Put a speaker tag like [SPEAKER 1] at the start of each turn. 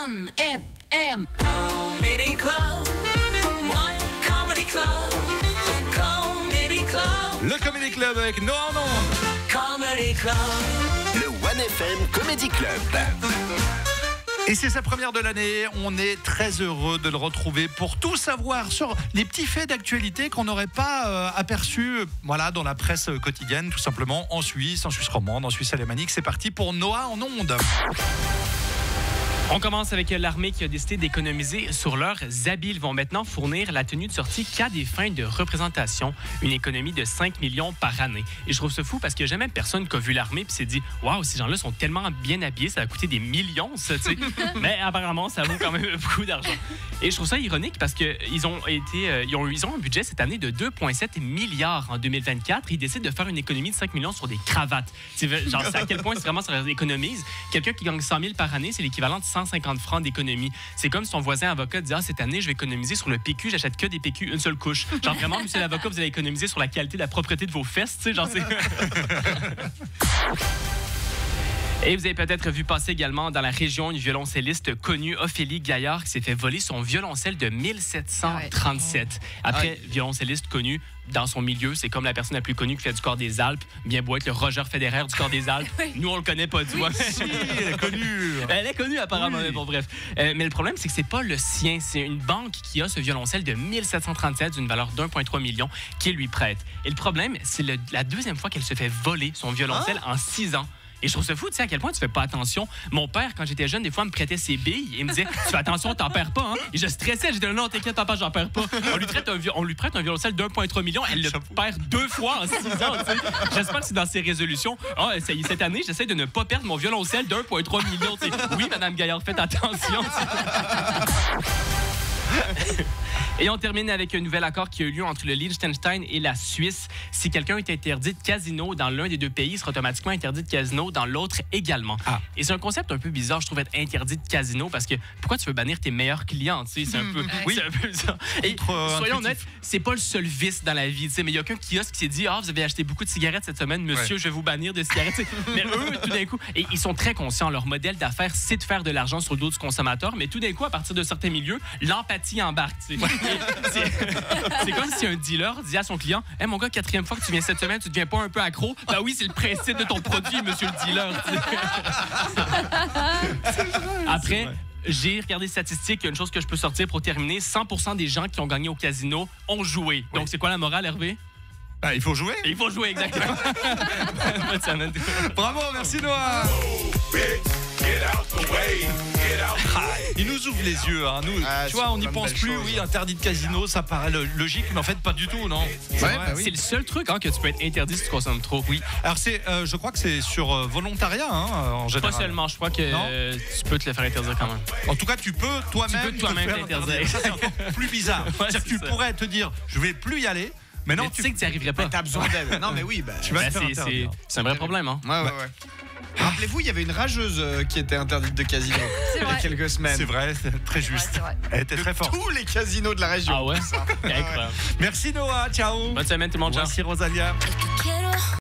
[SPEAKER 1] One FM Comedy Club. One Comedy Club. Comedy Club.
[SPEAKER 2] Le Comedy Club avec Noah en ondes.
[SPEAKER 1] Comedy Club.
[SPEAKER 3] Le One FM Comedy Club.
[SPEAKER 2] Et c'est sa première de l'année, on est très heureux de le retrouver pour tout savoir sur les petits faits d'actualité qu'on n'aurait pas aperçus dans la presse quotidienne, tout simplement en Suisse romande, en Suisse alémanique. C'est parti pour Noah en ondes.
[SPEAKER 4] On commence avec l'armée qui a décidé d'économiser sur leurs habits. Ils vont maintenant fournir la tenue de sortie qu'à des fins de représentation, une économie de 5 millions par année. Et je trouve ça fou parce qu'il n'y a jamais personne qui a vu l'armée et s'est dit « Waouh, ces gens-là sont tellement bien habillés, ça va coûter des millions, ça, tu sais. » Mais apparemment, ça vaut quand même beaucoup d'argent. Et je trouve ça ironique parce qu'ils ont un budget cette année de 2,7 milliards en 2024. Ils décident de faire une économie de 5 millions sur des cravates. Genre, c'est à quel point vraiment ça économise. Quelqu'un qui gagne 100 000 par année, c'est l'équivalent de 150 francs d'économie. C'est comme si ton voisin avocat disait cette année, je vais économiser sur le PQ, j'achète que des PQ, une seule couche. Genre vraiment, monsieur l'avocat, vous allez économiser sur la qualité de la propreté de vos fesses, tu sais, genre c'est... Et vous avez peut-être vu passer également dans la région une violoncelliste connue, Ophélie Gaillard, qui s'est fait voler son violoncelle de 1737. Après, violoncelliste connue dans son milieu, c'est comme la personne la plus connue qui fait du corps des Alpes, bien beau être le Roger Federer du corps des Alpes. Nous, on le connaît pas, tu vois.
[SPEAKER 2] Si, elle est connue.
[SPEAKER 4] Elle est connue apparemment, mais bon, bref. Mais le problème, c'est que c'est pas le sien. C'est une banque qui a ce violoncelle de 1737 d'une valeur d'1,3 million qui lui prête. Et le problème, c'est la deuxième fois qu'elle se fait voler son violoncelle en 6 ans. Et je trouve ça fou, tu sais, à quel point tu fais pas attention. Mon père, quand j'étais jeune, des fois, me prêtait ses billes et il me disait « Tu fais attention, t'en perds pas, hein? » Et je stressais, j'étais « Non, t'inquiète, t'en perds, j'en perds pas. » On lui prête un violoncelle d'1,3 million, elle le perd 2 fois en 6 ans, tu sais. J'espère que c'est dans ses résolutions. Cette année, j'essaie de ne pas perdre mon violoncelle d'1,3 million, tu sais. Oui, Madame Gaillard, faites attention. Et on termine avec un nouvel accord qui a eu lieu entre le Liechtenstein et la Suisse. Si quelqu'un est interdit de casino dans l'un des deux pays, il sera automatiquement interdit de casino dans l'autre également. Et c'est un concept un peu bizarre, je trouve, être interdit de casino parce que pourquoi tu veux bannir tes meilleurs clients, tu sais, c'est un peu bizarre. Et soyons honnêtes, c'est pas le seul vice dans la vie, tu sais, mais il y a qu'un kiosque qui s'est dit vous avez acheté beaucoup de cigarettes cette semaine, monsieur, je vais vous bannir de cigarettes. Mais eux, tout d'un coup, et ils sont très conscients, leur modèle d'affaires, c'est de faire de l'argent sur le dos du consommateur, mais tout d'un coup, à partir de certains milieux, l'empathie embarque, tu sais. C'est comme si un dealer disait à son client « Hey, mon gars, 4e fois que tu viens cette semaine, tu deviens pas un peu accro? » Ben oui, c'est le principe de ton produit, monsieur le dealer. Après, j'ai regardé les statistiques. Il y a une chose que je peux sortir pour terminer. 100% des gens qui ont gagné au casino ont joué. Donc, c'est quoi la morale, Hervé?
[SPEAKER 2] Il faut jouer.
[SPEAKER 4] Il faut jouer, exactement.
[SPEAKER 2] Bravo, merci Noah. Il nous ouvre les yeux, hein. Nous, tu vois, on n'y pense plus. Oui, interdit de casino, ça paraît logique, mais en fait pas du tout, non.
[SPEAKER 4] C'est le seul truc que tu peux être interdit si tu consommes trop.
[SPEAKER 2] Oui. Alors je crois que c'est sur volontariat, en général.
[SPEAKER 4] Pas seulement, je crois que tu peux te le faire interdire quand même.
[SPEAKER 2] En tout cas, tu peux toi-même
[SPEAKER 4] t'interdire.
[SPEAKER 2] Ça, c'est encore plus bizarre. C'est-à-dire que tu pourrais te dire, je vais plus y aller. Mais non,
[SPEAKER 4] tu sais que tu n'y arriverais pas.
[SPEAKER 5] T'as besoin d'aide. Non, mais oui,
[SPEAKER 4] c'est un vrai problème, hein.
[SPEAKER 5] Ouais. Rappelez-vous, il y avait une rageuse qui était interdite de casino il y a quelques semaines.
[SPEAKER 2] C'est vrai, c'est très juste.
[SPEAKER 6] C'est vrai.
[SPEAKER 2] Elle était très forte.
[SPEAKER 5] Tous les casinos de la région.
[SPEAKER 4] Ah ouais? Incroyable.
[SPEAKER 2] Merci Noah, ciao.
[SPEAKER 4] Bonne semaine tout le monde, ciao.
[SPEAKER 2] Merci Rosalia.